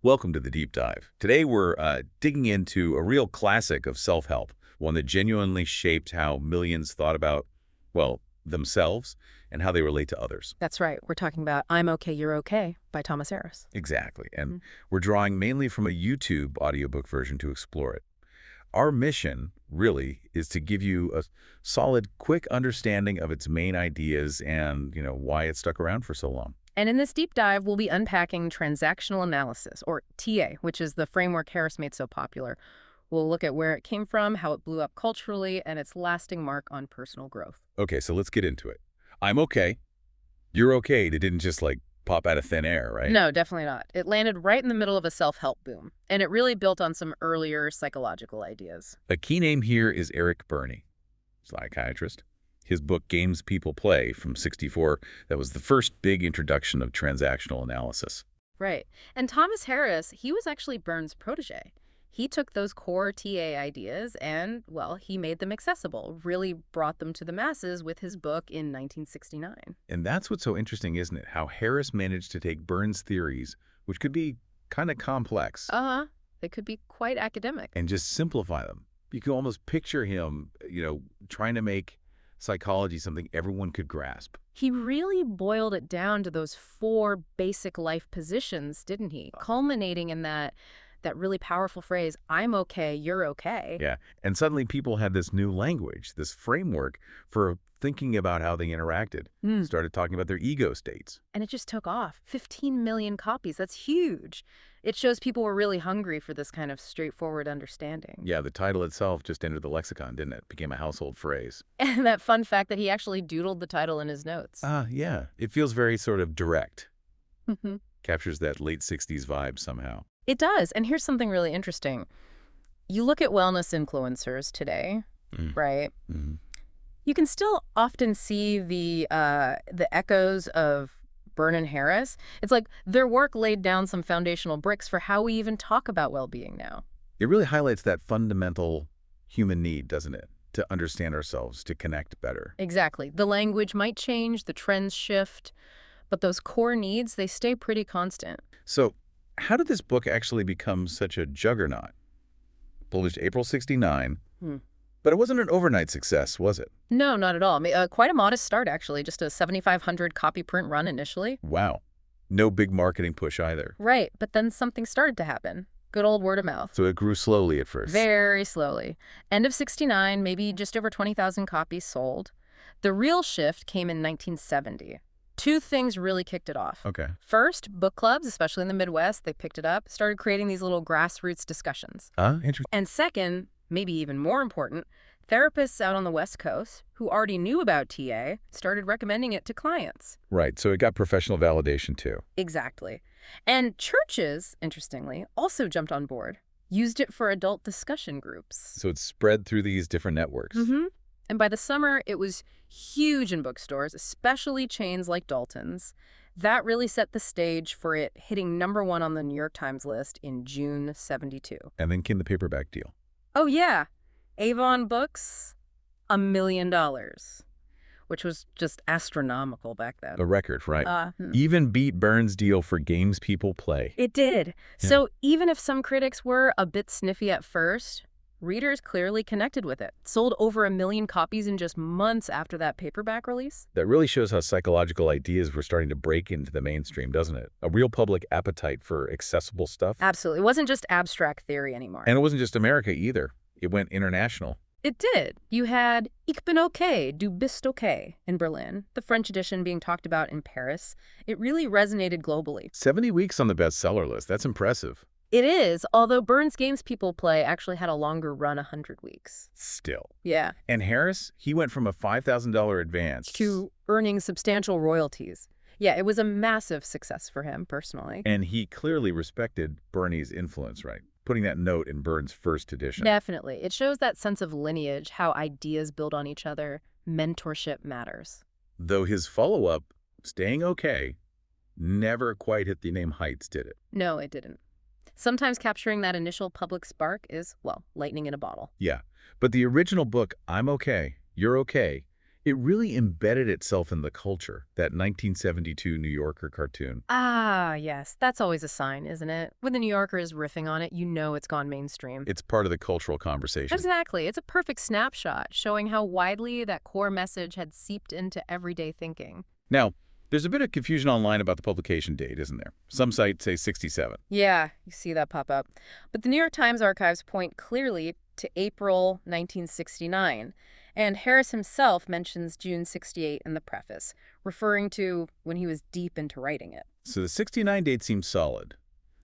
Welcome to the Deep Dive. Today we're digging into a real classic of self-help, one that genuinely shaped how millions thought about, well, themselves and how they relate to others. That's right. We're talking about I'm Okay, You're Okay by Thomas Harris. Exactly. And Mm. we're drawing mainly from a YouTube audiobook version to explore it. Our mission, really, is to give you a solid, quick understanding of its main ideas and, why it stuck around for so long. And in this deep dive, we'll be unpacking transactional analysis, or TA, which is the framework Harris made so popular. We'll look at where it came from, how it blew up culturally, and its lasting mark on personal growth. Okay, so let's get into it. I'm okay. You're okay. It didn't just, pop out of thin air, right? No, definitely not. It landed right in the middle of a self-help boom, and it really built on some earlier psychological ideas. A key name here is Eric Berne, psychiatrist. His book, Games People Play, from '64, that was the first big introduction of transactional analysis. Right. And Thomas Harris, he was actually Berne's protege. He took those core TA ideas and, well, he made them accessible, really brought them to the masses with his book in 1969. And that's what's so interesting, isn't it? How Harris managed to take Berne's theories, which could be kind of complex, Uh-huh. They could be quite academic. and just simplify them. You can almost picture him, trying to make psychology something everyone could grasp. He really boiled it down to those four basic life positions, didn't he? Culminating in that really powerful phrase, I'm okay, you're okay. Yeah, and suddenly people had this new language, this framework for thinking about how they interacted. Hmm. Started talking about their ego states. And it just took off. 15 million copies. That's huge. It shows people were really hungry for this kind of straightforward understanding. Yeah, the title itself just entered the lexicon, didn't it? Became a household phrase. And that fun fact that he actually doodled the title in his notes. Yeah. It feels very sort of direct. Mhm. Captures that late 60s vibe somehow. It does. And here's something really interesting. You look at wellness influencers today, Mm. right? Mm-hmm. You can still often see the echoes of Berne and Harris. It's like their work laid down some foundational bricks for how we even talk about well-being now. It really highlights that fundamental human need, doesn't it? To understand ourselves, to connect better. Exactly. The language might change, the trends shift, but those core needs, they stay pretty constant. So, how did this book actually become such a juggernaut? Published April '69, but it wasn't an overnight success, was it? No, not at all. Quite a modest start, actually. Just a 7,500 copy print run initially. Wow. No big marketing push either. Right, but then something started to happen. Good old word of mouth. So it grew slowly at first. Very slowly. End of '69, maybe just over 20,000 copies sold. The real shift came in 1970. Two things really kicked it off. Okay. First, book clubs, especially in the Midwest, they picked it up, started creating these little grassroots discussions. Interesting. And second, maybe even more important, therapists out on the West Coast who already knew about TA started recommending it to clients. Right, so it got professional validation too. Exactly. And churches, interestingly, also jumped on board, used it for adult discussion groups. So it spread through these different networks. Mm-hmm. And by the summer, it was huge in bookstores, especially chains like Dalton's. That really set the stage for it hitting #1 on the New York Times list in June '72. And then came the paperback deal. Oh, yeah. Avon Books, $1 million, which was just astronomical back then. A record, right? Hmm. Even beat Berne's deal for Games People Play. It did. Yeah. So even if some critics were a bit sniffy at first, readers clearly connected with it. Sold over 1 million copies in just months after that paperback release. That really shows how psychological ideas were starting to break into the mainstream, doesn't it? A real public appetite for accessible stuff. Absolutely. It wasn't just abstract theory anymore. And it wasn't just America either. It went international. It did. You had Ich bin okay, du bist okay in Berlin, the French edition being talked about in Paris. It really resonated globally. 70 weeks on the bestseller list. That's impressive. It is, although Berne's Games People Play actually had a longer run, 100 weeks. Still. Yeah. And Harris, he went from a $5,000 advance To earning substantial royalties. Yeah, it was a massive success for him personally. And he clearly respected Bernie's influence, right? Putting that note in Berne's first edition. Definitely. It shows that sense of lineage, how ideas build on each other. Mentorship matters. Though his follow-up, Staying Okay, never quite hit the name heights, did it? No, it didn't. Sometimes capturing that initial public spark is, well, lightning in a bottle. Yeah, but the original book, I'm Okay, You're Okay, It really embedded itself in the culture, that 1972 New Yorker cartoon. Ah, yes, that's always a sign, isn't it? When the New Yorker is riffing on it, you know it's gone mainstream. It's part of the cultural conversation. Exactly. It's a perfect snapshot, showing how widely that core message had seeped into everyday thinking. Now, there's a bit of confusion online about the publication date, isn't there? Some sites say 67. Yeah, you see that pop up. But the New York Times archives point clearly to April 1969, and Harris himself mentions June 68 in the preface, referring to when he was deep into writing it. So the 69 date seems solid.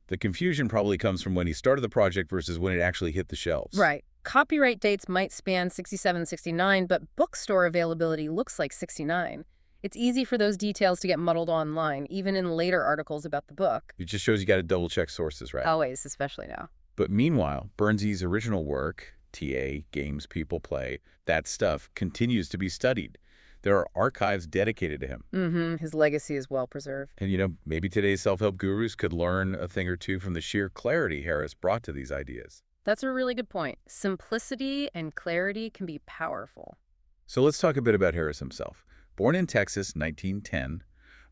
The confusion probably comes from when he started the project versus when it actually hit the shelves. Right. Copyright dates might span 67, 69, but bookstore availability looks like 69. It's easy for those details to get muddled online, even in later articles about the book. It just shows you got to double-check sources, right? Always, especially now. But meanwhile, Burnsy's original work, TA, Games People Play, that stuff continues to be studied. There are archives dedicated to him. His legacy is well preserved. And, maybe today's self-help gurus could learn a thing or two from the sheer clarity Harris brought to these ideas. That's a really good point. Simplicity and clarity can be powerful. So let's talk a bit about Harris himself. Born in Texas, 1910,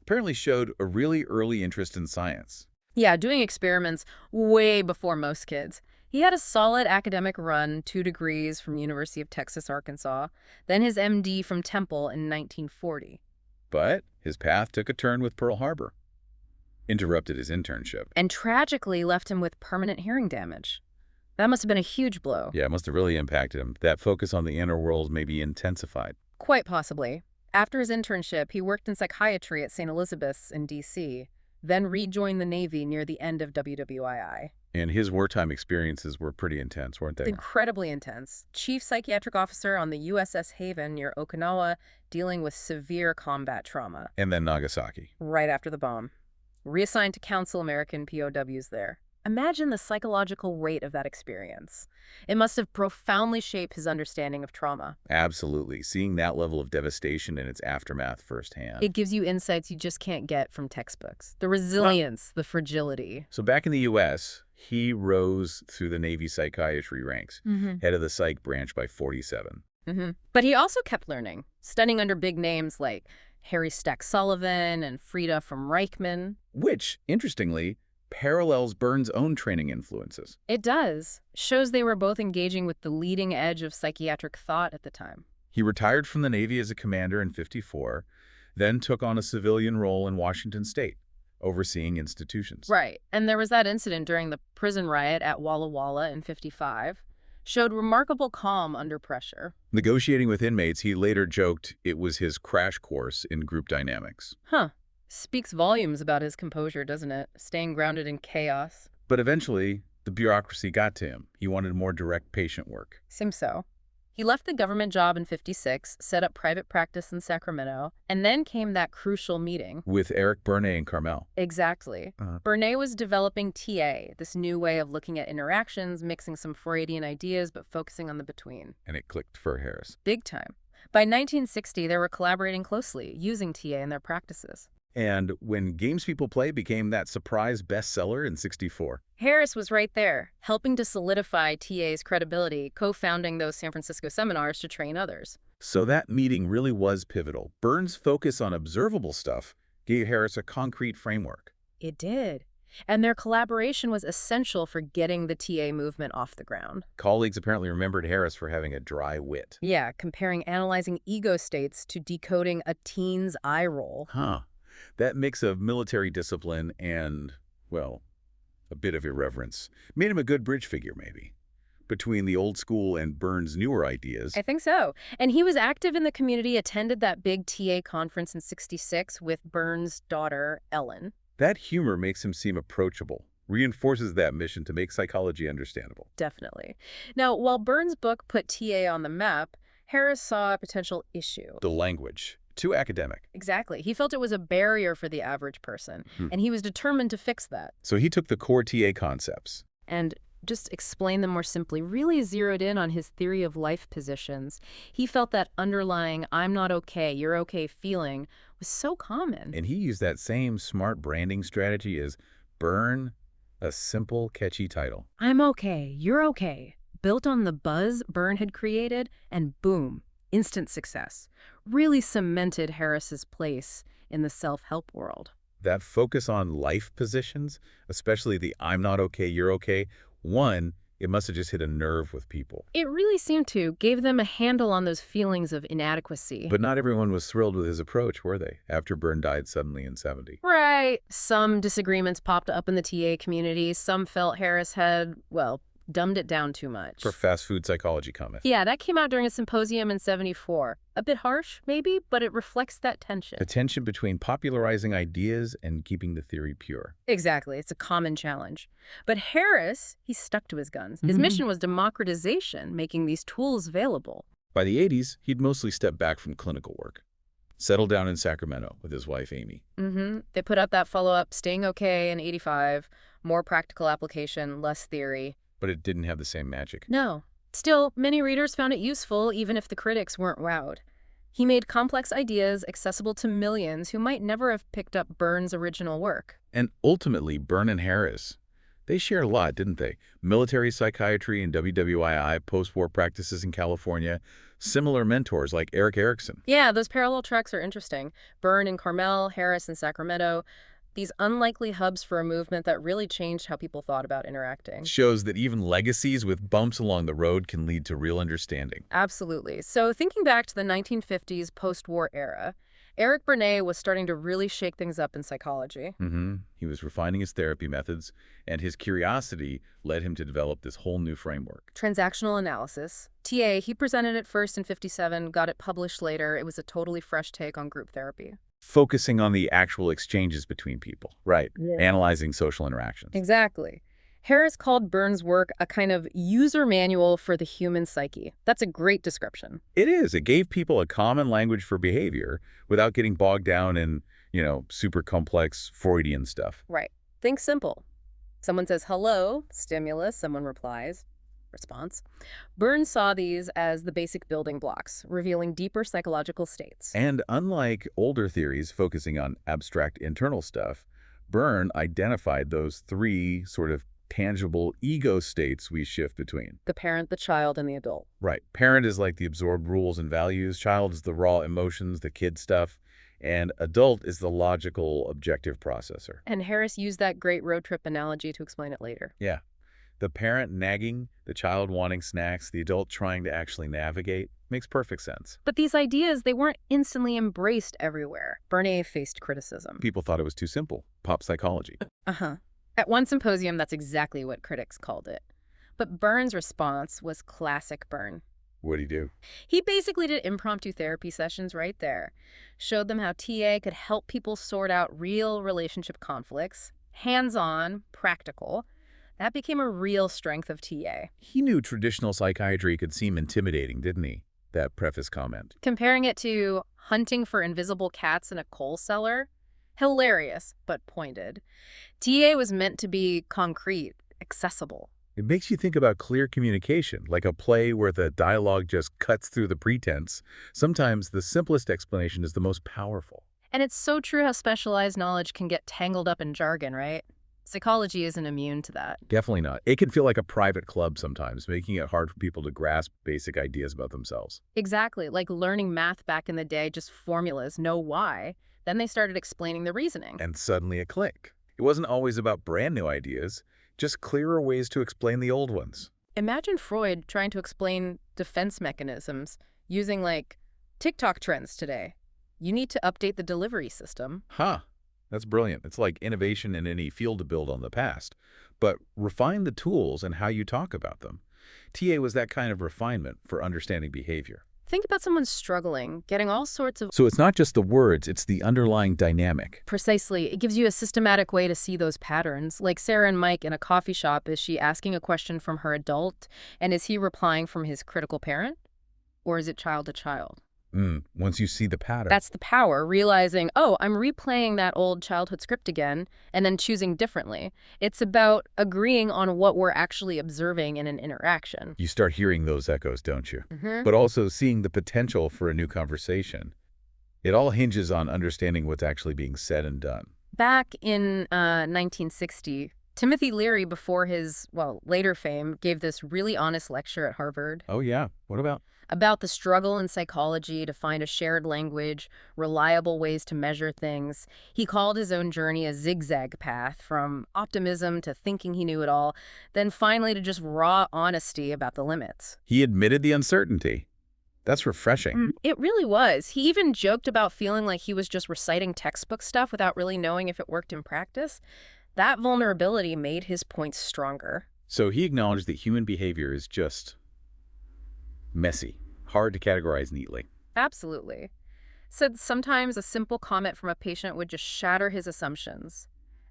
apparently showed a really early interest in science. Yeah, doing experiments way before most kids. He had a solid academic run, 2 degrees from University of Texas, Arkansas, then his MD from Temple in 1940. But his path took a turn with Pearl Harbor. Interrupted his internship. And tragically left him with permanent hearing damage. That must have been a huge blow. Yeah, it must have really impacted him. That focus on the inner world may be intensified. Quite possibly. After his internship, he worked in psychiatry at St. Elizabeth's in D.C., then rejoined the Navy near the end of WWII. And his wartime experiences were pretty intense, weren't they? Incredibly intense. Chief psychiatric officer on the USS Haven near Okinawa, dealing with severe combat trauma. And then Nagasaki. Right after the bomb. Reassigned to counsel American POWs there. Imagine the psychological weight of that experience. It must have profoundly shaped his understanding of trauma. Absolutely. Seeing that level of devastation and its aftermath firsthand. It gives you insights you just can't get from textbooks. The resilience, the fragility. So back in the U.S., he rose through the Navy psychiatry ranks, head of the psych branch by 47. But he also kept learning, studying under big names like Harry Stack Sullivan and Frida from Reichman. Which, interestingly, parallels Berne's own training influences. It does. Shows they were both engaging with the leading edge of psychiatric thought at the time. He retired from the Navy as a commander in 54, then took on a civilian role in Washington State, overseeing institutions. Right. And there was that incident during the prison riot at Walla Walla in 55. Showed remarkable calm under pressure. Negotiating with inmates, he later joked it was his crash course in group dynamics. Huh. Speaks volumes about his composure, doesn't it? Staying grounded in chaos. But eventually, the bureaucracy got to him. He wanted more direct patient work. Seems so. He left the government job in 56, set up private practice in Sacramento, and then came that crucial meeting. With Eric Berne and Carmel. Exactly. Berne was developing TA, this new way of looking at interactions, mixing some Freudian ideas, but focusing on the between. And it clicked for Harris. Big time. By 1960, they were collaborating closely, using TA in their practices. And when Games People Play became that surprise bestseller in 64. Harris was right there, helping to solidify TA's credibility, co-founding those San Francisco seminars to train others. So that meeting really was pivotal. Berne's focus on observable stuff gave Harris a concrete framework. It did. And their collaboration was essential for getting the TA movement off the ground. Colleagues apparently remembered Harris for having a dry wit. Yeah, comparing analyzing ego states to decoding a teen's eye roll. That mix of military discipline and, well, a bit of irreverence made him a good bridge figure, maybe, between the old school and Berne's newer ideas. I think so. And he was active in the community, attended that big TA conference in 66 with Berne's daughter, Ellen. That humor makes him seem approachable, reinforces that mission to make psychology understandable. Definitely. Now, while Berne's book put TA on the map, Harris saw a potential issue. The language. Too academic. Exactly. He felt it was a barrier for the average person, and he was determined to fix that. So he took the core TA concepts. And just explain them more simply, really zeroed in on his theory of life positions. He felt that underlying I'm not okay, you're okay feeling was so common. And he used that same smart branding strategy as Berne, a simple, catchy title. I'm okay, you're okay. Built on the buzz Berne had created, and boom, instant success. really cemented Harris's place in the self-help world. That focus on life positions, especially the I'm not okay, you're okay, one, it must have just hit a nerve with people. It really seemed to gave them a handle on those feelings of inadequacy. But not everyone was thrilled with his approach, were they, after Berne died suddenly in 70? Right. Some disagreements popped up in the TA community. Some felt Harris had, well, dumbed it down too much. For fast food psychology comment. Yeah, that came out during a symposium in 74. A bit harsh, maybe, but it reflects that tension. The tension between popularizing ideas and keeping the theory pure. Exactly. It's a common challenge. But Harris, he stuck to his guns. His mission was democratization, making these tools available. By the 80s, he'd mostly stepped back from clinical work. Settled down in Sacramento with his wife, Amy. They put out that follow-up, Staying Okay, in 85. More practical application, less theory. But it didn't have the same magic. No. Still, many readers found it useful, even if the critics weren't wowed. He made complex ideas accessible to millions who might never have picked up Berne's original work. And ultimately, Berne and Harris, they share a lot, didn't they? Military psychiatry and WWII, post-war practices in California, similar mentors like Erik Erikson. Yeah, those parallel tracks are interesting. Berne in Carmel, Harris in Sacramento. These unlikely hubs for a movement that really changed how people thought about interacting. Shows that even legacies with bumps along the road can lead to real understanding. Absolutely. So thinking back to the 1950s post-war era, Eric Berne was starting to really shake things up in psychology. He was refining his therapy methods, and his curiosity led him to develop this whole new framework. Transactional analysis. TA, he presented it first in 57, got it published later. It was a totally fresh take on group therapy. Focusing on the actual exchanges between people. Right. Yeah. Analyzing social interactions. Exactly. Harris called Berne's work a kind of user manual for the human psyche. That's a great description. It is. It gave people a common language for behavior without getting bogged down in, super complex Freudian stuff. Right. Think simple. Someone says hello, stimulus, someone replies, response. Berne saw these as the basic building blocks, revealing deeper psychological states. And unlike older theories focusing on abstract internal stuff, Berne identified those three sort of tangible ego states we shift between. The parent, the child, and the adult. Right. Parent is like the absorbed rules and values. Child is the raw emotions, the kid stuff. And adult is the logical, objective processor. And Harris used that great road trip analogy to explain it later. Yeah. The parent nagging, the child wanting snacks, the adult trying to actually navigate. Makes perfect sense. But these ideas, they weren't instantly embraced everywhere. Berne faced criticism. People thought it was too simple. Pop psychology. At one symposium, that's exactly what critics called it. But Berne's response was classic Berne. What'd he do? He basically did impromptu therapy sessions right there. Showed them how TA could help people sort out real relationship conflicts. Hands-on, practical. That became a real strength of TA. He knew traditional psychiatry could seem intimidating, didn't he? That preface comment. Comparing it to hunting for invisible cats in a coal cellar, hilarious, but pointed. TA was meant to be concrete, accessible. It makes you think about clear communication, like a play where the dialogue just cuts through the pretense. Sometimes the simplest explanation is the most powerful. And it's so true how specialized knowledge can get tangled up in jargon, right? Psychology isn't immune to that. Definitely not. It can feel like a private club sometimes, making it hard for people to grasp basic ideas about themselves. Exactly, like learning math back in the day, just formulas, no why. Then they started explaining the reasoning. And suddenly a click. It wasn't always about brand new ideas, just clearer ways to explain the old ones. Imagine Freud trying to explain defense mechanisms using, like, TikTok trends today. You need to update the delivery system. That's brilliant. It's like innovation in any field to build on the past. But refine the tools and how you talk about them. TA was that kind of refinement for understanding behavior. Think about someone struggling, getting all sorts of... So it's not just the words, it's the underlying dynamic. Precisely. It gives you a systematic way to see those patterns. Like Sarah and Mike in a coffee shop, is she asking a question from her adult? And is he replying from his critical parent? Or is it child to child? Once you see the pattern. That's the power, realizing, oh, I'm replaying that old childhood script again, and then choosing differently. It's about agreeing on what we're actually observing in an interaction. You start hearing those echoes, don't you? Mm-hmm. But also seeing the potential for a new conversation. It all hinges on understanding what's actually being said and done. Back in 1960, Timothy Leary, before his, later fame, gave this really honest lecture at Harvard. Oh, yeah. What about? about the struggle in psychology to find a shared language, reliable ways to measure things. He called his own journey a zigzag path from optimism to thinking he knew it all, then finally to just raw honesty about the limits. He admitted the uncertainty. That's refreshing. It really was. He even joked about feeling like he was just reciting textbook stuff without really knowing if it worked in practice. That vulnerability made his points stronger. So he acknowledged that human behavior is just messy, hard to categorize neatly. Absolutely. Said sometimes a simple comment from a patient would just shatter his assumptions.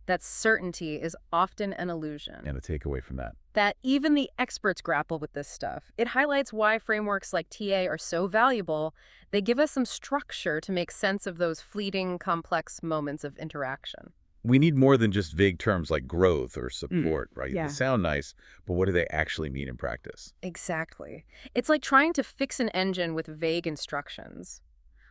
That certainty is often an illusion. And a takeaway from that. That even the experts grapple with this stuff. It highlights why frameworks like TA are so valuable. They give us some structure to make sense of those fleeting, complex moments of interaction. We need more than just vague terms like growth or support, right? yeah. They sound nice, but what do they actually mean in practice? Exactly. It's like trying to fix an engine with vague instructions.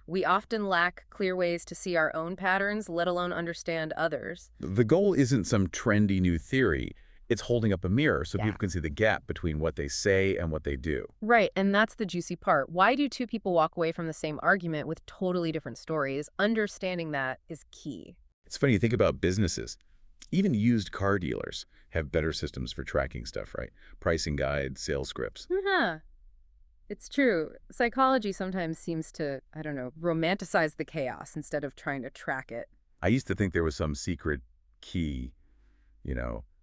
We often lack clear ways to see our own patterns, let alone understand others. The goal isn't some trendy new theory. It's holding up a mirror so Yeah. people can see the gap between what they say and what they do. Right, and that's the juicy part. Why do two people walk away from the same argument with totally different stories? Understanding that is key. It's funny, you think about businesses. Even used car dealers have better systems for tracking stuff, right? Pricing guides, sales scripts. Uh-huh. It's true. Psychology sometimes seems to, I don't know, romanticize the chaos instead of trying to track it. I used to think there was some secret key,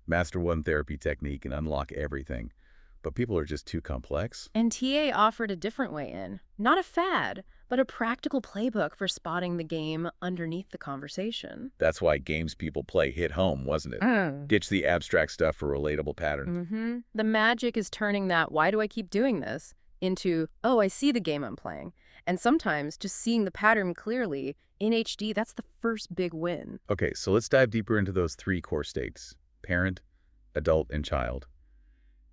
master one therapy technique and unlock everything. But people are just too complex. And TA offered a different way in. Not a fad, but a practical playbook for spotting the game underneath the conversation. That's why games people play hit home, wasn't it? Ditch the abstract stuff for relatable patterns. The magic is turning that, why do I keep doing this, into, oh, I see the game I'm playing. And sometimes just seeing the pattern clearly in HD, that's the first big win. Okay, so let's dive deeper into those three core states: parent, adult, and child.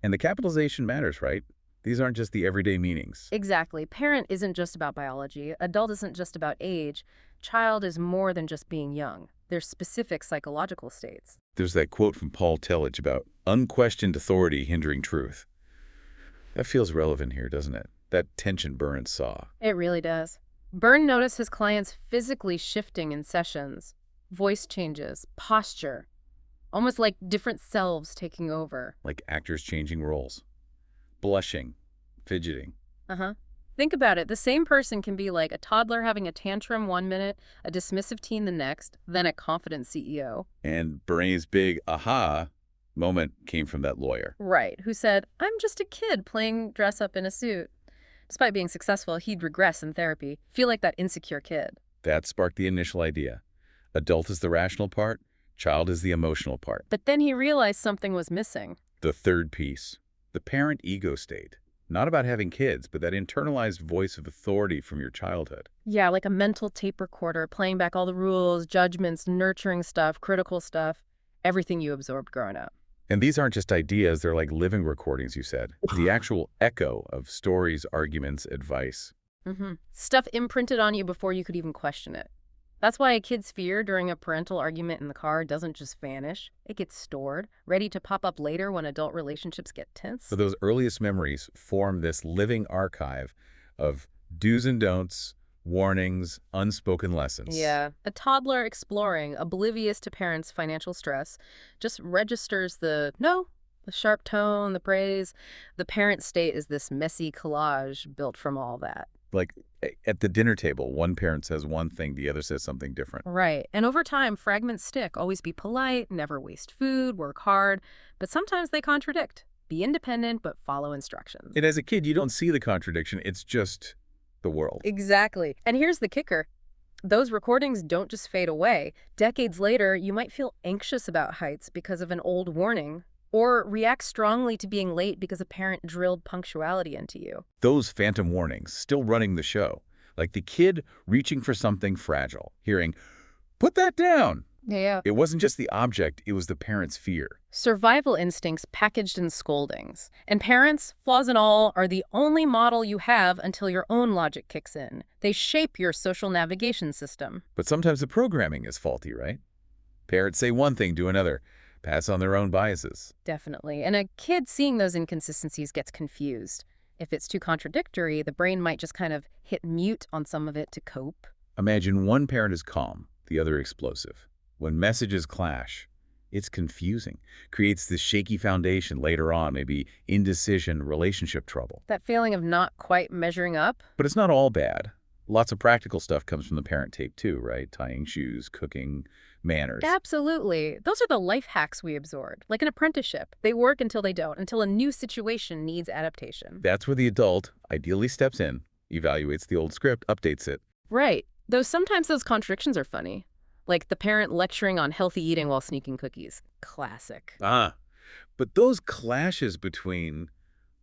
And the capitalization matters, right? These aren't just the everyday meanings. Exactly. Parent isn't just about biology. Adult isn't just about age. Child is more than just being young. There's specific psychological states. There's that quote from Paul Tillich about unquestioned authority hindering truth. That feels relevant here, doesn't it? That tension Berne saw. It really does. Berne noticed his clients physically shifting in sessions. Voice changes, posture, almost like different selves taking over. Like actors changing roles. Blushing, fidgeting. Think about it. The same person can be like a toddler having a tantrum 1 minute, a dismissive teen the next, then a confident CEO. And Berne's big aha moment came from that lawyer. Right, who said, I'm just a kid playing dress up in a suit. Despite being successful, he'd regress in therapy, feel like that insecure kid. That sparked the initial idea. Adult is the rational part, child is the emotional part. But then he realized something was missing. The third piece, the parent ego state. Not about having kids, but that internalized voice of authority from your childhood. Yeah, like a mental tape recorder, playing back all the rules, judgments, nurturing stuff, critical stuff, everything you absorbed growing up. And these aren't just ideas, they're like living recordings, you said. The actual echo of stories, arguments, advice. Stuff imprinted on you before you could even question it. That's why a kid's fear during a parental argument in the car doesn't just vanish. It gets stored, ready to pop up later when adult relationships get tense. So those earliest memories form this living archive of do's and don'ts, warnings, unspoken lessons. Yeah. A toddler exploring, oblivious to parents' financial stress, just registers the sharp tone, the praise. The parent state is this messy collage built from all that. Like at the dinner table, one parent says one thing, the other says something different. Right. And over time, fragments stick. Always be polite, never waste food, work hard. But sometimes they contradict. Be independent, but follow instructions. And as a kid, you don't see the contradiction. It's just the world. Exactly. And here's the kicker. Those recordings don't just fade away. Decades later, you might feel anxious about heights because of an old warning, or react strongly to being late because a parent drilled punctuality into you. Those phantom warnings still running the show. Like the kid reaching for something fragile, hearing, "Put that down." Yeah. It wasn't just the object, it was the parent's fear. Survival instincts packaged in scoldings. And parents, flaws and all, are the only model you have until your own logic kicks in. They shape your social navigation system. But sometimes the programming is faulty, right? Parents say one thing, do another, pass on their own biases. Definitely. And a kid seeing those inconsistencies gets confused. If it's too contradictory, the brain might just kind of hit mute on some of it to cope. Imagine one parent is calm, the other explosive. When messages clash, it's confusing, creates this shaky foundation later on, maybe indecision, relationship trouble. That feeling of not quite measuring up? But it's not all bad. Lots of practical stuff comes from the parent tape too, right? Tying shoes, cooking, manners. Absolutely. Those are the life hacks we absorb, like an apprenticeship. They work until they don't, until a new situation needs adaptation. That's where the adult ideally steps in, evaluates the old script, updates it. Right. Though sometimes those contradictions are funny. Like the parent lecturing on healthy eating while sneaking cookies. Classic. But those clashes between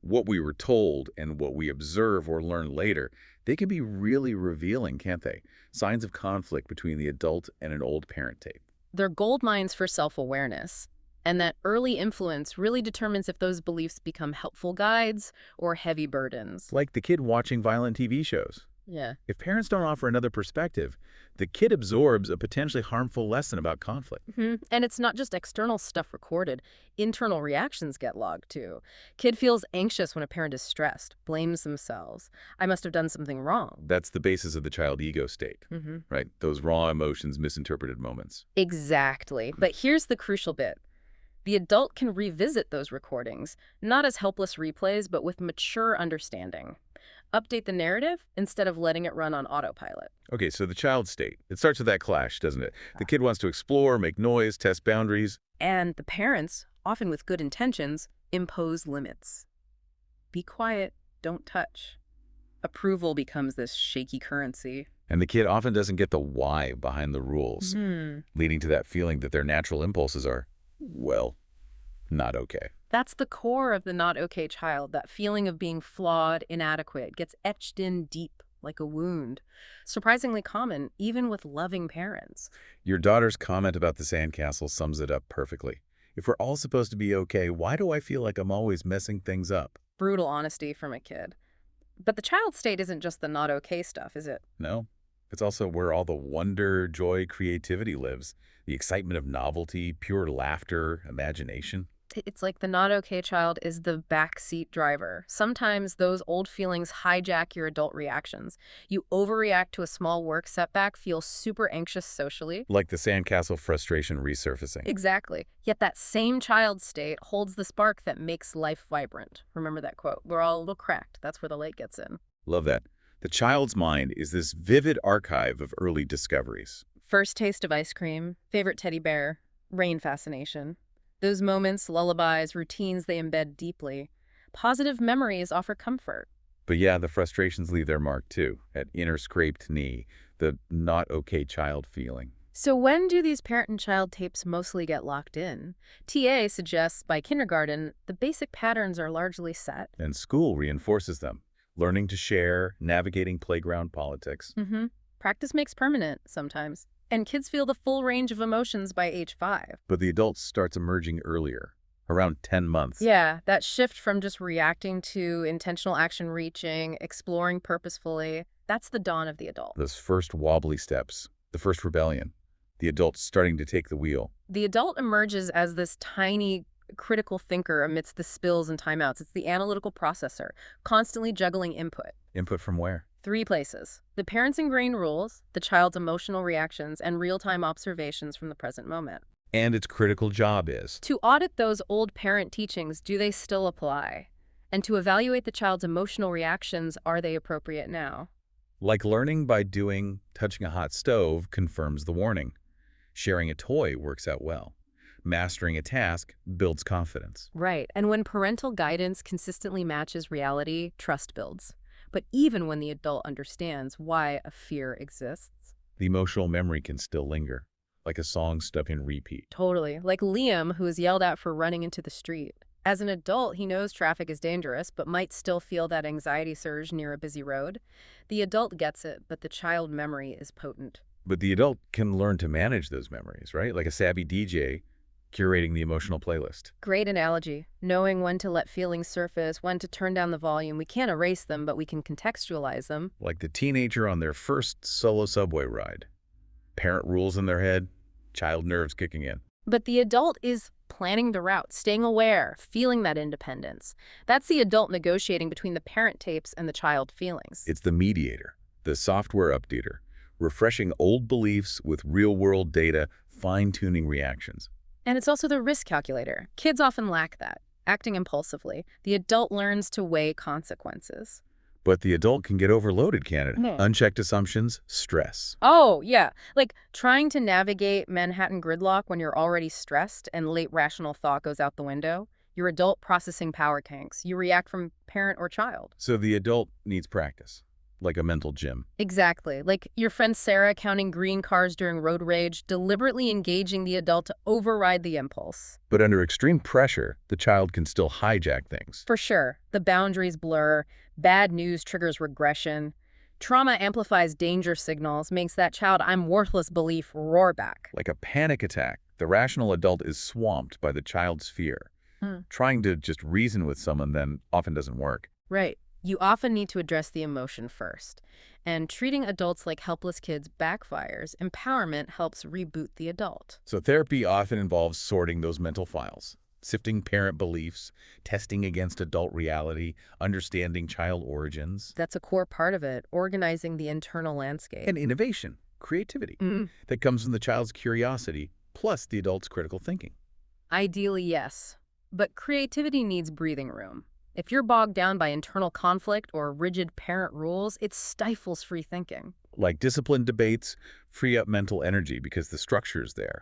what we were told and what we observe or learn later, they can be really revealing, can't they? Signs of conflict between the adult and an old parent tape. They're gold mines for self-awareness. And that early influence really determines if those beliefs become helpful guides or heavy burdens. Like the kid watching violent TV shows. Yeah. If parents don't offer another perspective, the kid absorbs a potentially harmful lesson about conflict. And it's not just external stuff recorded. Internal reactions get logged, too. Kid feels anxious when a parent is stressed, blames themselves. I must have done something wrong. That's the basis of the child ego state, right? Those raw emotions, misinterpreted moments. Exactly. But here's the crucial bit. The adult can revisit those recordings, not as helpless replays, but with mature understanding. Update the narrative instead of letting it run on autopilot. Okay, so the child state. It starts with that clash, doesn't it? The kid wants to explore, make noise, test boundaries. And the parents, often with good intentions, impose limits. Be quiet, don't touch. Approval becomes this shaky currency. And the kid often doesn't get the why behind the rules, leading to that feeling that their natural impulses are, well, not okay. That's the core of the not okay child. That feeling of being flawed, inadequate, gets etched in deep like a wound. Surprisingly common, even with loving parents. Your daughter's comment about the sandcastle sums it up perfectly. If we're all supposed to be okay, why do I feel like I'm always messing things up? Brutal honesty from a kid. But the child state isn't just the not okay stuff, is it? No. It's also where all the wonder, joy, creativity lives. The excitement of novelty, pure laughter, imagination. It's like the not okay child is the backseat driver. Sometimes those old feelings hijack your adult reactions. You overreact to a small work setback, feel super anxious socially. Like the sandcastle frustration resurfacing. Exactly. Yet that same child state holds the spark that makes life vibrant. Remember that quote? We're all a little cracked. That's where the light gets in. Love that. The child's mind is this vivid archive of early discoveries. First taste of ice cream, favorite teddy bear, rain fascination. Those moments, lullabies, routines they embed deeply. Positive memories offer comfort. But yeah, the frustrations leave their mark too. That inner scraped knee, the not okay child feeling. So when do these parent and child tapes mostly get locked in? TA suggests by kindergarten, the basic patterns are largely set. And school reinforces them. Learning to share, navigating playground politics. Practice makes permanent sometimes. And kids feel the full range of emotions by age 5. But the adult starts emerging earlier, around 10 months. Yeah, that shift from just reacting to intentional action reaching, exploring purposefully, that's the dawn of the adult. Those first wobbly steps, the first rebellion, the adult starting to take the wheel. The adult emerges as this tiny, critical thinker amidst the spills and timeouts. It's the analytical processor, constantly juggling input. Input from where? 3 places. The parent's ingrained rules, the child's emotional reactions, and real-time observations from the present moment. And its critical job is to audit those old parent teachings, do they still apply? And to evaluate the child's emotional reactions, are they appropriate now? like learning by doing. Touching a hot stove confirms the warning. Sharing a toy works out well. Mastering a task builds confidence. Right. And when parental guidance consistently matches reality, trust builds. But even when the adult understands why a fear exists. The emotional memory can still linger, like a song stuck in repeat. Totally. Like Liam, who is yelled at for running into the street. As an adult, he knows traffic is dangerous, but might still feel that anxiety surge near a busy road. The adult gets it, but the child memory is potent. But the adult can learn to manage those memories, right? Like a savvy DJ curating the emotional playlist. Great analogy. Knowing when to let feelings surface, when to turn down the volume. We can't erase them, but we can contextualize them. Like the teenager on their first solo subway ride. Parent rules in their head, child nerves kicking in. But the adult is planning the route, staying aware, feeling that independence. That's the adult negotiating between the parent tapes and the child feelings. It's the mediator, the software updater, refreshing old beliefs with real-world data, fine-tuning reactions. And it's also the risk calculator. Kids often lack that. Acting impulsively, the adult learns to weigh consequences. But the adult can get overloaded, can't it? No. Unchecked assumptions, stress. Oh, yeah. Like trying to navigate Manhattan gridlock when you're already stressed and late rational thought goes out the window. Your adult processing power tanks. You react from parent or child. So the adult needs practice, like a mental gym. Exactly. Like your friend Sarah counting green cars during road rage, deliberately engaging the adult to override the impulse. But under extreme pressure, the child can still hijack things. For sure. The boundaries blur. Bad news triggers regression. Trauma amplifies danger signals, makes that child "I'm worthless" belief roar back. Like a panic attack, the rational adult is swamped by the child's fear. Trying to just reason with someone then often doesn't work. Right. You often need to address the emotion first. And treating adults like helpless kids backfires. Empowerment helps reboot the adult. So therapy often involves sorting those mental files, sifting parent beliefs, testing against adult reality, understanding child origins. That's a core part of it, organizing the internal landscape. And innovation, creativity, that comes from the child's curiosity plus the adult's critical thinking. Ideally, yes. But creativity needs breathing room. If you're bogged down by internal conflict or rigid parent rules, it stifles free thinking. Like disciplined debates, free up mental energy because the structure's there.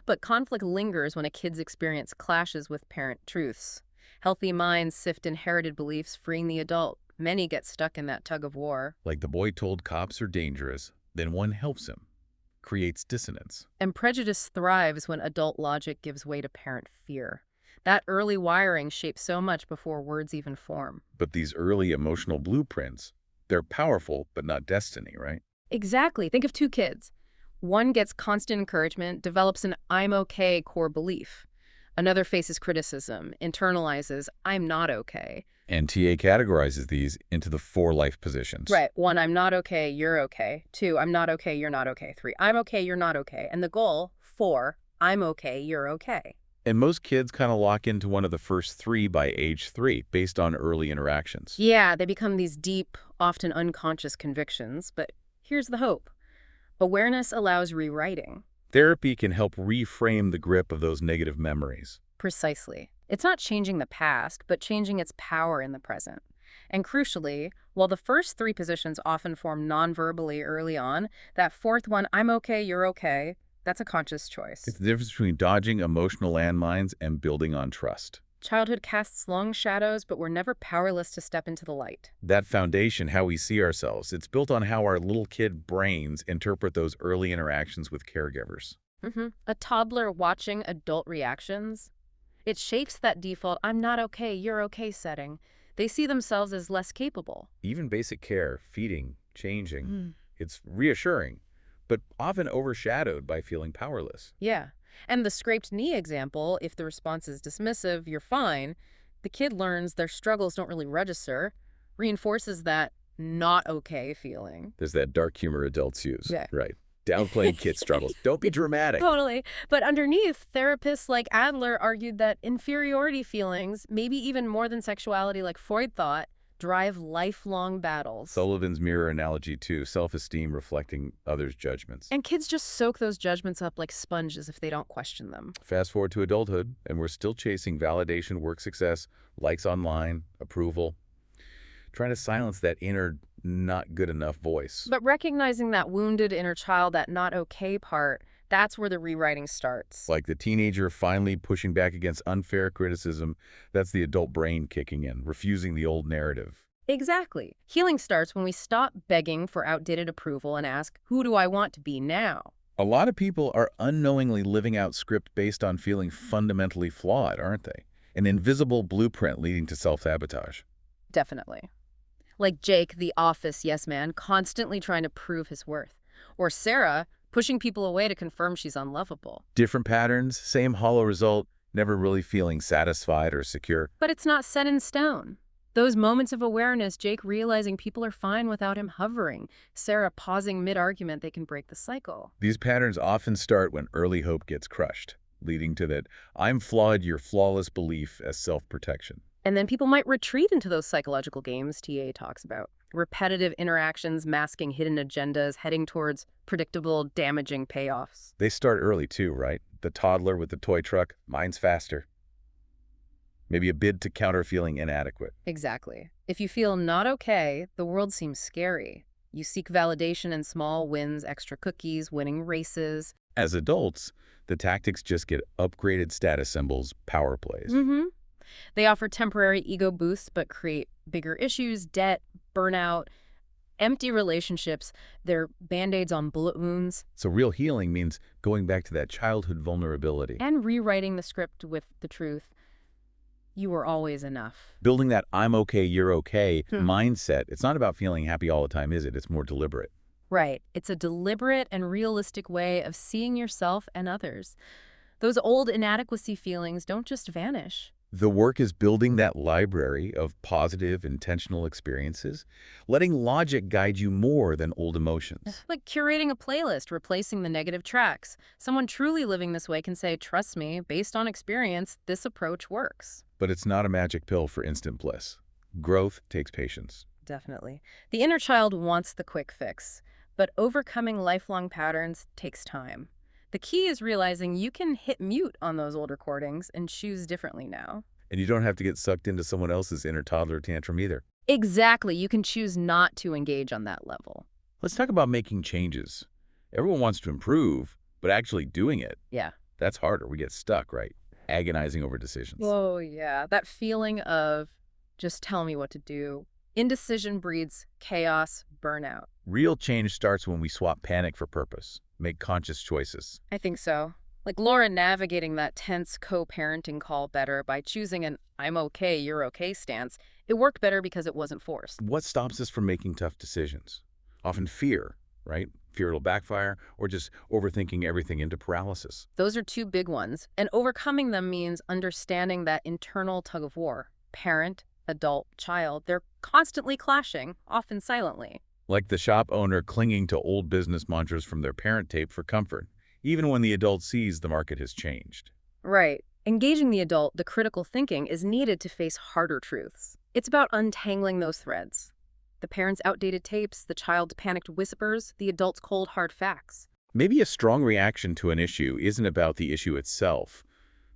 But conflict lingers when a kid's experience clashes with parent truths. Healthy minds sift inherited beliefs, freeing the adult. Many get stuck in that tug of war. Like the boy told cops are dangerous, then one helps him. Creates dissonance. And prejudice thrives when adult logic gives way to parent fear. That early wiring shapes so much before words even form. But these early emotional blueprints, they're powerful but not destiny, right? Exactly. Think of two kids. One gets constant encouragement, develops an "I'm okay" core belief. Another faces criticism, internalizes "I'm not okay." And TA categorizes these into the 4 life positions. Right. 1, "I'm not okay, you're okay." 2, "I'm not okay, you're not okay." 3, "I'm okay, you're not okay." And the goal, 4, "I'm okay, you're okay." And most kids kind of lock into one of the first 3 by age 3, based on early interactions. Yeah, they become these deep, often unconscious convictions. But here's the hope. Awareness allows rewriting. Therapy can help reframe the grip of those negative memories. Precisely. It's not changing the past, but changing its power in the present. And crucially, while the first 3 positions often form non-verbally early on, that fourth one, "I'm okay, you're okay," that's a conscious choice. It's the difference between dodging emotional landmines and building on trust. Childhood casts long shadows, but we're never powerless to step into the light. That foundation, how we see ourselves, it's built on how our little kid brains interpret those early interactions with caregivers. A toddler watching adult reactions, it shapes that default "I'm not okay, you're okay" setting. They see themselves as less capable. Even basic care, feeding, changing, it's reassuring, but often overshadowed by feeling powerless. Yeah. And the scraped knee example, if the response is dismissive, "you're fine," the kid learns their struggles don't really register, reinforces that not okay feeling. There's that dark humor adults use, Yeah. right? Downplaying kid struggles. Don't be dramatic. Totally. But underneath, therapists like Adler argued that inferiority feelings, maybe even more than sexuality like Freud thought, drive lifelong battles. Sullivan's mirror analogy too, self-esteem reflecting others' judgments. And kids just soak those judgments up like sponges if they don't question them. Fast forward to adulthood, and we're still chasing validation, work success, likes online, approval, trying to silence that inner not good enough voice. But recognizing that wounded inner child, that not okay part, that's where the rewriting starts. Like the teenager finally pushing back against unfair criticism, that's the adult brain kicking in, refusing the old narrative. Exactly. Healing starts when we stop begging for outdated approval and ask, who do I want to be now? A lot of people are unknowingly living out script based on feeling fundamentally flawed, aren't they? An invisible blueprint leading to self-sabotage. Definitely. Like Jake, the office yes man, constantly trying to prove his worth. Or Sarah, pushing people away to confirm she's unlovable. Different patterns, same hollow result, never really feeling satisfied or secure. But it's not set in stone. Those moments of awareness, Jake realizing people are fine without him hovering, Sarah pausing mid-argument, they can break the cycle. These patterns often start when early hope gets crushed. leading to that I'm flawed, you're flawless belief as self-protection. And then people might retreat into those psychological games TA talks about. Repetitive interactions masking hidden agendas, heading towards predictable, damaging payoffs. They start early too, right? The toddler with the toy truck, mine's faster. Maybe a bid to counter feeling inadequate. Exactly. If you feel not okay, the world seems scary. You seek validation in small wins, extra cookies, winning races. As adults, the tactics just get upgraded status symbols, power plays. They offer temporary ego boosts but create bigger issues, debt, burnout, empty relationships. They're band-aids on bullet wounds. So real healing means going back to that childhood vulnerability. And rewriting the script with the truth. You were always enough. Building that I'm okay, you're okay Hmm. mindset. It's not about feeling happy all the time, is it? It's more deliberate. Right. It's a deliberate and realistic way of seeing yourself and others. Those old inadequacy feelings don't just vanish. The work is building that library of positive, intentional experiences, letting logic guide you more than old emotions. Like curating a playlist, replacing the negative tracks. Someone truly living this way can say, trust me, based on experience, this approach works. But it's not a magic pill for instant bliss. Growth takes patience. Definitely. The inner child wants the quick fix, but overcoming lifelong patterns takes time. The key is realizing you can hit mute on those old recordings and choose differently now. And you don't have to get sucked into someone else's inner toddler tantrum either. Exactly. You can choose not to engage on that level. Let's talk about making changes. Everyone wants to improve, but actually doing it, Yeah. that's harder. We get stuck, right? Agonizing over decisions. Oh, yeah. That feeling of just tell me what to do. Indecision breeds chaos, burnout. Real change starts when we swap panic for purpose, make conscious choices. I think so. Like Laura navigating that tense co-parenting call better by choosing an I'm okay, you're okay stance. It worked better because it wasn't forced. What stops us from making tough decisions? Often fear, right? Fear it'll backfire, or just overthinking everything into paralysis. Those are two big ones. And overcoming them means understanding that internal tug of war. Parent, adult, child, they're constantly clashing, often silently. Like the shop owner clinging to old business mantras from their parent tape for comfort, even when the adult sees the market has changed. Right. Engaging the adult, the critical thinking, is needed to face harder truths. It's about untangling those threads. The parent's outdated tapes, the child's panicked whispers, the adult's cold, hard facts. Maybe a strong reaction to an issue isn't about the issue itself,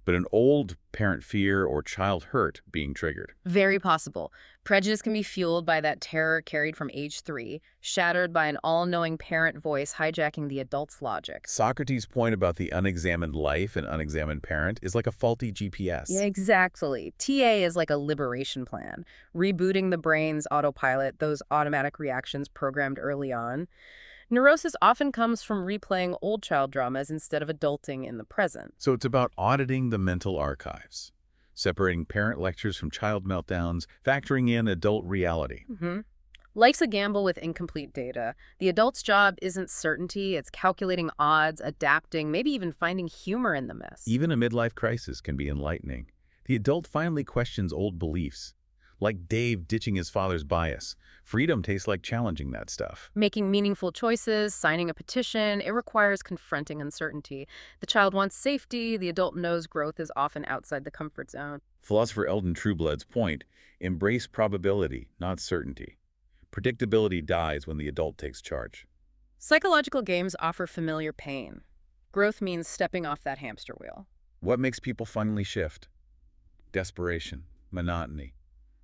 but an old parent fear or child hurt being triggered. Very possible. Prejudice can be fueled by that terror carried from age 3, shattered by an all-knowing parent voice hijacking the adult's logic. Socrates' point about the unexamined life and unexamined parent is like a faulty GPS. Yeah, exactly. TA is like a liberation plan, rebooting the brain's autopilot, those automatic reactions programmed early on. Neurosis often comes from replaying old child dramas instead of adulting in the present. So it's about auditing the mental archives, separating parent lectures from child meltdowns, factoring in adult reality. Life's a gamble with incomplete data. The adult's job isn't certainty, it's calculating odds, adapting, maybe even finding humor in the mess. Even a midlife crisis can be enlightening. The adult finally questions old beliefs, like Dave ditching his father's bias. Freedom tastes like challenging that stuff. Making meaningful choices, signing a petition, it requires confronting uncertainty. The child wants safety, the adult knows growth is often outside the comfort zone. Philosopher Eldon Trueblood's point, embrace probability, not certainty. Predictability dies when the adult takes charge. Psychological games offer familiar pain. Growth means stepping off that hamster wheel. What makes people finally shift? Desperation, monotony,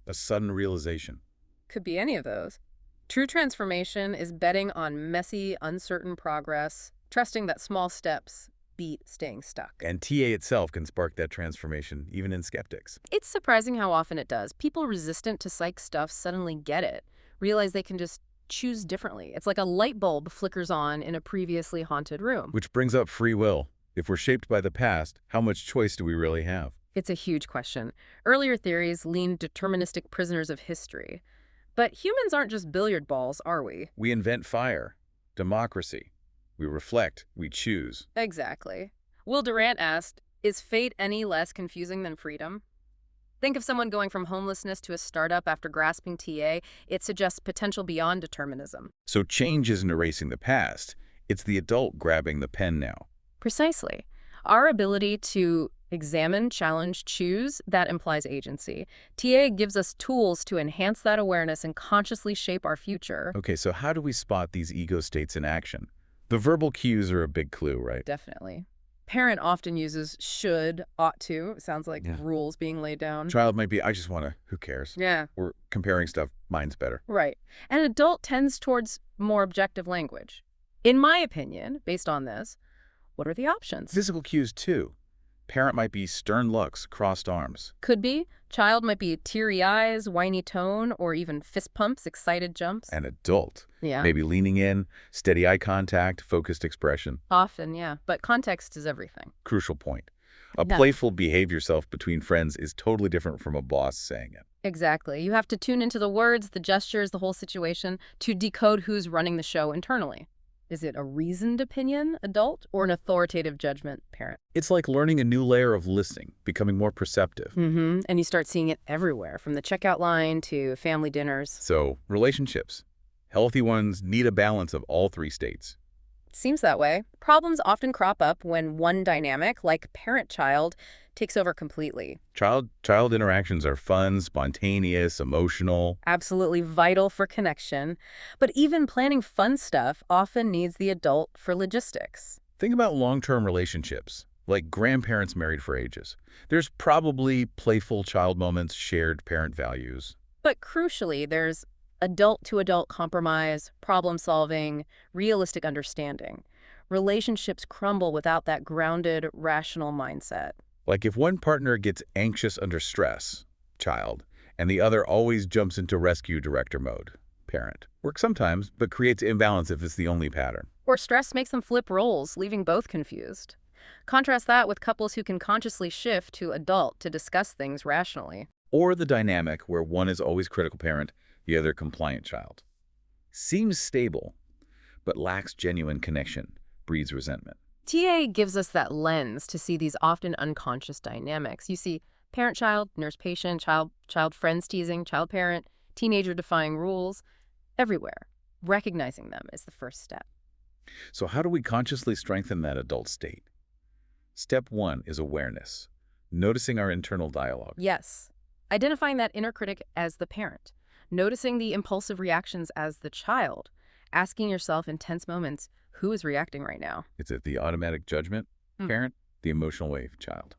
a sudden realization. Could be any of those. True transformation is betting on messy, uncertain progress, trusting that small steps beat staying stuck. And TA itself can spark that transformation, even in skeptics. It's surprising how often it does. People resistant to psych stuff suddenly get it, realize they can just choose differently. It's like a light bulb flickers on in a previously haunted room. Which brings up free will. If we're shaped by the past, how much choice do we really have? It's a huge question. Earlier theories leaned deterministic prisoners of history. But humans aren't just billiard balls, are we? We invent fire, democracy. We reflect, we choose. Exactly. Will Durant asked, is fate any less confusing than freedom? Think of someone going from homelessness to a startup after grasping TA. It suggests potential beyond determinism. So change isn't erasing the past. It's the adult grabbing the pen now. Precisely. Our ability to examine, challenge, choose, that implies agency. TA gives us tools to enhance that awareness and consciously shape our future. Okay, so how do we spot these ego states in action? The verbal cues are a big clue, right? Definitely. Parent often uses should, ought to. It sounds like Yeah. rules being laid down. Child might be, I just want to, who cares? Yeah, We're comparing stuff, mine's better. right. An adult tends towards more objective language. In my opinion, based on this, what are the options? Physical cues, too. Parent might be stern looks, crossed arms. Could be. Child might be teary eyes, whiny tone, or even fist pumps, excited jumps. An adult, Yeah. maybe leaning in, steady eye contact, focused expression. Often, yeah. But context is everything. Crucial point. A Yeah. playful behave yourself between friends is totally different from a boss saying it. Exactly. You have to tune into the words, the gestures, the whole situation to decode who's running the show internally. Is it a reasoned opinion, adult, or an authoritative judgment, parent? It's like learning a new layer of listening, becoming more perceptive. And you start seeing it everywhere, from the checkout line to family dinners. So, relationships. Healthy ones need a balance of all three states. Seems that way. Problems often crop up when one dynamic, like parent-child, takes over completely. Child interactions are fun, spontaneous, emotional. Absolutely vital for connection. But even planning fun stuff often needs the adult for logistics. Think about long-term relationships, like grandparents married for ages. There's probably playful child moments, shared parent values. But crucially, there's adult-to-adult compromise, problem-solving, realistic understanding. Relationships crumble without that grounded, rational mindset. Like if one partner gets anxious under stress, child, and the other always jumps into rescue director mode, parent. Works sometimes, but creates imbalance if it's the only pattern. Or stress makes them flip roles, leaving both confused. Contrast that with couples who can consciously shift to adult to discuss things rationally. Or the dynamic where one is always critical parent, the other compliant child. Seems stable, but lacks genuine connection, breeds resentment. TA gives us that lens to see these often unconscious dynamics. You see parent-child, nurse-patient, child friends teasing, child-parent, teenager defying rules, everywhere. Recognizing them is the first step. So how do we consciously strengthen that adult state? Step 1 is awareness, noticing our internal dialogue. Yes. Identifying that inner critic as the parent. Noticing the impulsive reactions as the child. Asking yourself in tense moments, who is reacting right now? Is it the automatic judgment, parent, the emotional wave, child?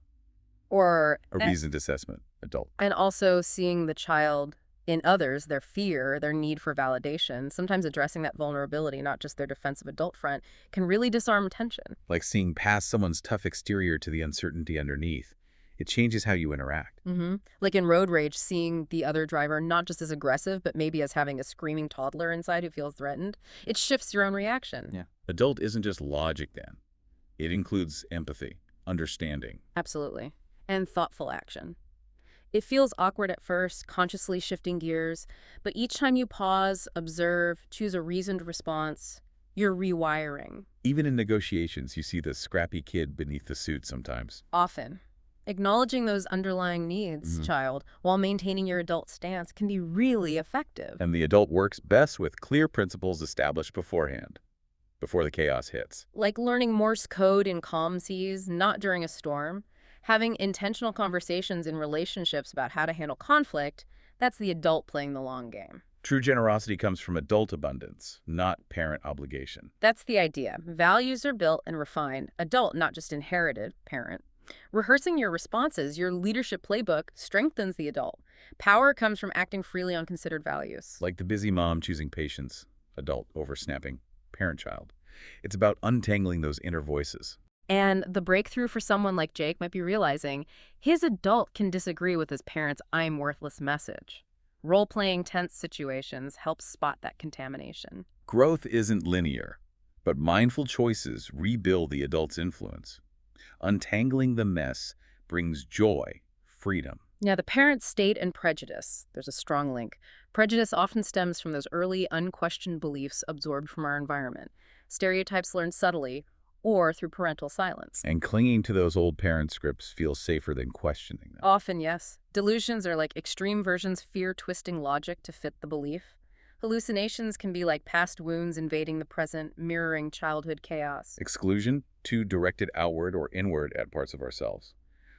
Or A reasoned assessment, adult. And also seeing the child in others, their fear, their need for validation, sometimes addressing that vulnerability, not just their defensive adult front, can really disarm tension. Like seeing past someone's tough exterior to the uncertainty underneath. It changes how you interact. Like in road rage, seeing the other driver not just as aggressive, but maybe as having a screaming toddler inside who feels threatened. It shifts your own reaction. Yeah. Adult isn't just logic then. It includes empathy, understanding. Absolutely. And thoughtful action. It feels awkward at first, consciously shifting gears, but each time you pause, observe, choose a reasoned response, you're rewiring. Even in negotiations, you see the scrappy kid beneath the suit sometimes. Often. Acknowledging those underlying needs, child, while maintaining your adult stance can be really effective. And the adult works best with clear principles established beforehand, before the chaos hits. Like learning Morse code in calm seas, not during a storm. Having intentional conversations in relationships about how to handle conflict, that's the adult playing the long game. True generosity comes from adult abundance, not parent obligation. That's the idea. Values are built and refined. Adult, not just inherited, parent. Rehearsing your responses, your leadership playbook, strengthens the adult. Power comes from acting freely on considered values. Like the busy mom choosing patience, adult over snapping, parent-child. It's about untangling those inner voices. And the breakthrough for someone like Jake might be realizing his adult can disagree with his parents' "I'm worthless" message. Role-playing tense situations helps spot that contamination. Growth isn't linear, but mindful choices rebuild the adult's influence. Untangling the mess brings joy, freedom. Now, the parent state and prejudice, there's a strong link. Prejudice often stems from those early, unquestioned beliefs absorbed from our environment. Stereotypes learned subtly or through parental silence. And clinging to those old parent scripts feels safer than questioning them. Often, yes. Delusions are like extreme versions, fear-twisting logic to fit the belief. Hallucinations can be like past wounds invading the present, mirroring childhood chaos. Exclusion, too directed outward or inward at parts of ourselves.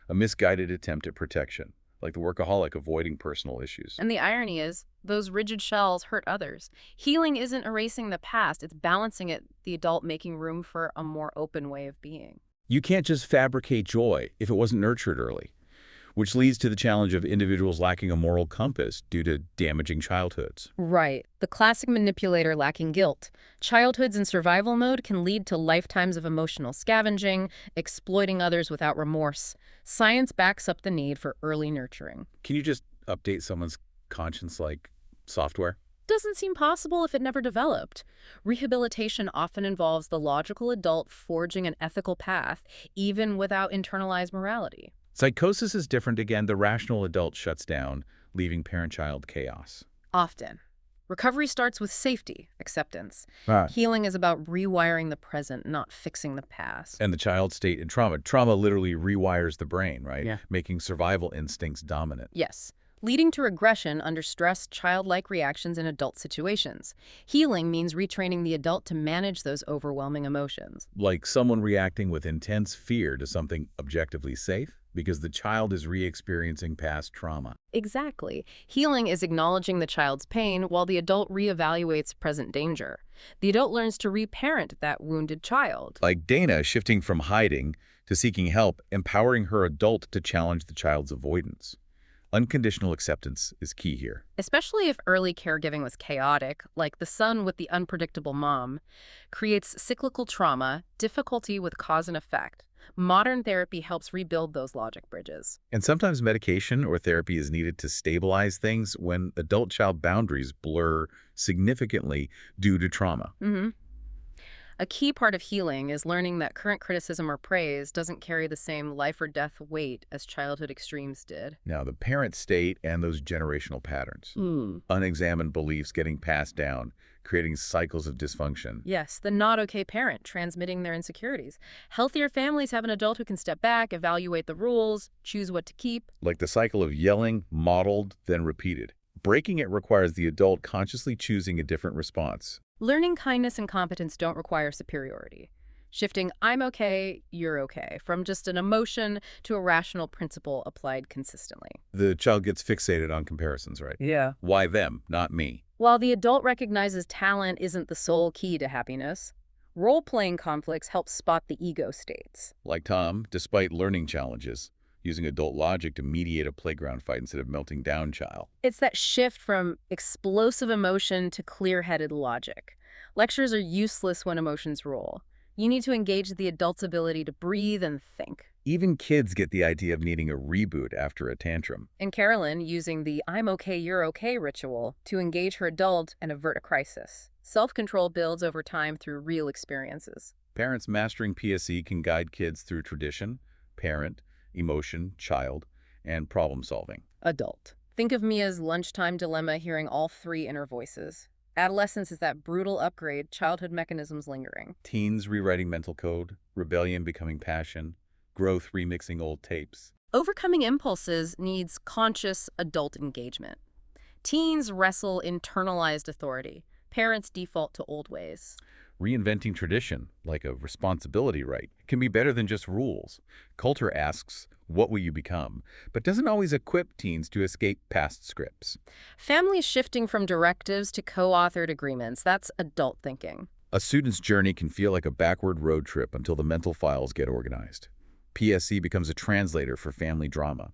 A misguided attempt at protection, like the workaholic avoiding personal issues. And the irony is, those rigid shells hurt others. Healing isn't erasing the past, it's balancing it, the adult making room for a more open way of being. You can't just fabricate joy if it wasn't nurtured early, which leads to the challenge of individuals lacking a moral compass due to damaging childhoods. Right. The classic manipulator lacking guilt. Childhoods in survival mode can lead to lifetimes of emotional scavenging, exploiting others without remorse. Science backs up the need for early nurturing. Can you just update someone's conscience like software? Doesn't seem possible if it never developed. Rehabilitation often involves the logical adult forging an ethical path, even without internalized morality. Psychosis is different again. The rational adult shuts down, leaving parent-child chaos. Often. Recovery starts with safety, acceptance. Right. Healing is about rewiring the present, not fixing the past. And the child state in trauma. Trauma literally rewires the brain, right? Yeah. Making survival instincts dominant. Yes. Leading to regression under stress, childlike reactions in adult situations. Healing means retraining the adult to manage those overwhelming emotions. Like someone reacting with intense fear to something objectively safe because the child is re-experiencing past trauma. Exactly. Healing is acknowledging the child's pain while the adult reevaluates present danger. The adult learns to reparent that wounded child. Like Dana shifting from hiding to seeking help, empowering her adult to challenge the child's avoidance. Unconditional acceptance is key here. Especially if early caregiving was chaotic, like the son with the unpredictable mom, creates cyclical trauma, difficulty with cause and effect. Modern therapy helps rebuild those logic bridges. And sometimes medication or therapy is needed to stabilize things when adult-child boundaries blur significantly due to trauma. A key part of healing is learning that current criticism or praise doesn't carry the same life or death weight as childhood extremes did. Now, the parent state and those generational patterns, unexamined beliefs getting passed down, creating cycles of dysfunction. Yes, the not okay parent transmitting their insecurities. Healthier families have an adult who can step back, evaluate the rules, choose what to keep. Like the cycle of yelling, modeled, then repeated. Breaking it requires the adult consciously choosing a different response. Learning kindness and competence don't require superiority. Shifting I'm okay, you're okay, from just an emotion to a rational principle applied consistently. The child gets fixated on comparisons, right? Yeah. Why them, not me? While the adult recognizes talent isn't the sole key to happiness, role-playing conflicts help spot the ego states. Like Tom, despite learning challenges, using adult logic to mediate a playground fight instead of melting down child. It's that shift from explosive emotion to clear-headed logic. Lectures are useless when emotions rule. You need to engage the adult's ability to breathe and think. Even kids get the idea of needing a reboot after a tantrum. And Carolyn using the I'm okay, you're okay ritual to engage her adult and avert a crisis. Self-control builds over time through real experiences. Parents mastering PSE can guide kids through tradition, parent, emotion, child, and problem solving. Adult. Think of Mia's lunchtime dilemma hearing all three inner voices. Adolescence is that brutal upgrade, childhood mechanisms lingering. Teens rewriting mental code, rebellion becoming passion, growth remixing old tapes. Overcoming impulses needs conscious adult engagement. Teens wrestle internalized authority. Parents default to old ways. Reinventing tradition, like a responsibility right, can be better than just rules. Culture asks, what will you become? But doesn't always equip teens to escape past scripts. Families shifting from directives to co-authored agreements, that's adult thinking. A student's journey can feel like a backward road trip until the mental files get organized. PSC becomes a translator for family drama.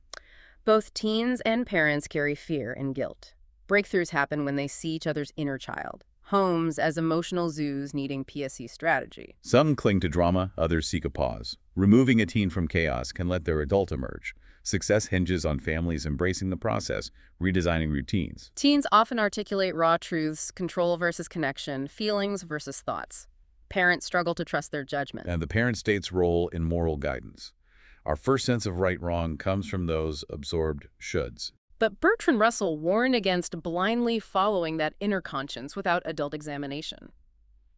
Both teens and parents carry fear and guilt. Breakthroughs happen when they see each other's inner child. Homes as emotional zoos needing PSC strategy. Some cling to drama, others seek a pause. Removing a teen from chaos can let their adult emerge. Success hinges on families embracing the process, redesigning routines. Teens often articulate raw truths, control versus connection, feelings versus thoughts. Parents struggle to trust their judgment. And the parent state's role in moral guidance. Our first sense of right-wrong comes from those absorbed shoulds. But Bertrand Russell warned against blindly following that inner conscience without adult examination.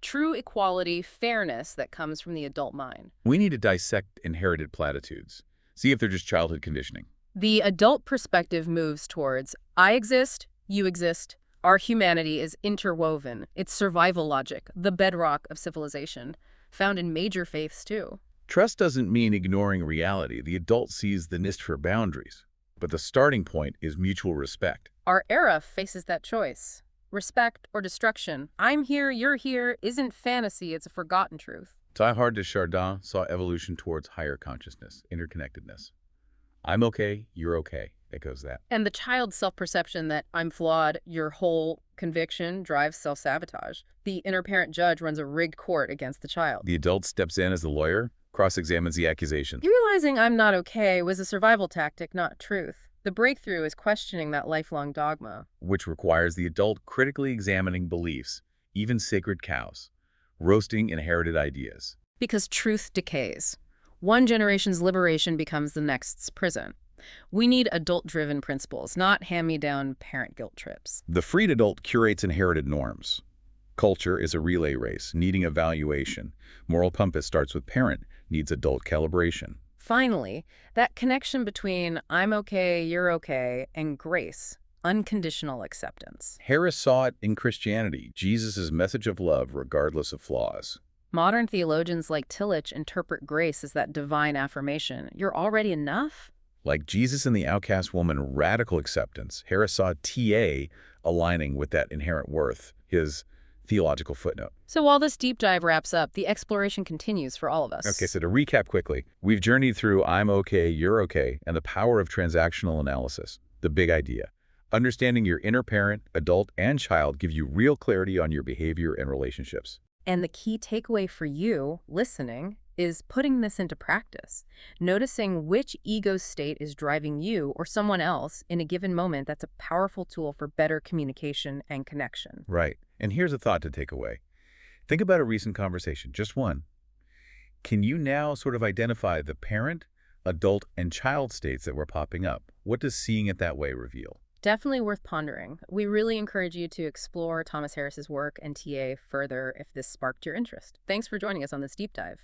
True equality, fairness that comes from the adult mind. We need to dissect inherited platitudes. See if they're just childhood conditioning. The adult perspective moves towards, I exist, you exist. Our humanity is interwoven. It's survival logic, the bedrock of civilization, found in major faiths too. Trust doesn't mean ignoring reality. The adult sees the need for boundaries, but the starting point is mutual respect. Our era faces that choice. Respect or destruction. I'm here, you're here isn't fantasy, it's a forgotten truth. Teilhard de Chardin saw evolution towards higher consciousness, interconnectedness. I'm okay, you're okay, echoes that. And the child's self-perception that I'm flawed, your whole conviction drives self-sabotage. The inner parent judge runs a rigged court against the child. The adult steps in as the lawyer, cross-examines the accusations. Realizing I'm not okay was a survival tactic, not truth. The breakthrough is questioning that lifelong dogma. Which requires the adult critically examining beliefs, even sacred cows, roasting inherited ideas. Because truth decays. One generation's liberation becomes the next's prison. We need adult-driven principles, not hand-me-down parent guilt trips. The freed adult curates inherited norms. Culture is a relay race, needing evaluation. Moral compass starts with parent, needs adult calibration. Finally, that connection between I'm okay, you're okay, and grace, unconditional acceptance. Harris saw it in Christianity, Jesus' message of love regardless of flaws. Modern theologians like Tillich interpret grace as that divine affirmation. You're already enough? Like Jesus and the outcast woman, radical acceptance, Harris saw TA aligning with that inherent worth, his theological footnote. So while this deep dive wraps up, the exploration continues for all of us. Okay, so to recap quickly, we've journeyed through I'm okay, you're okay, and the power of transactional analysis, the big idea. Understanding your inner parent, adult, and child gives you real clarity on your behavior and relationships. And the key takeaway for you, listening, is putting this into practice. Noticing which ego state is driving you or someone else in a given moment. That's a powerful tool for better communication and connection. Right. And here's a thought to take away. Think about a recent conversation, just one. Can you now sort of identify the parent, adult, and child states that were popping up? What does seeing it that way reveal? Definitely worth pondering. We really encourage you to explore Thomas Harris's work and TA further if this sparked your interest. Thanks for joining us on this deep dive.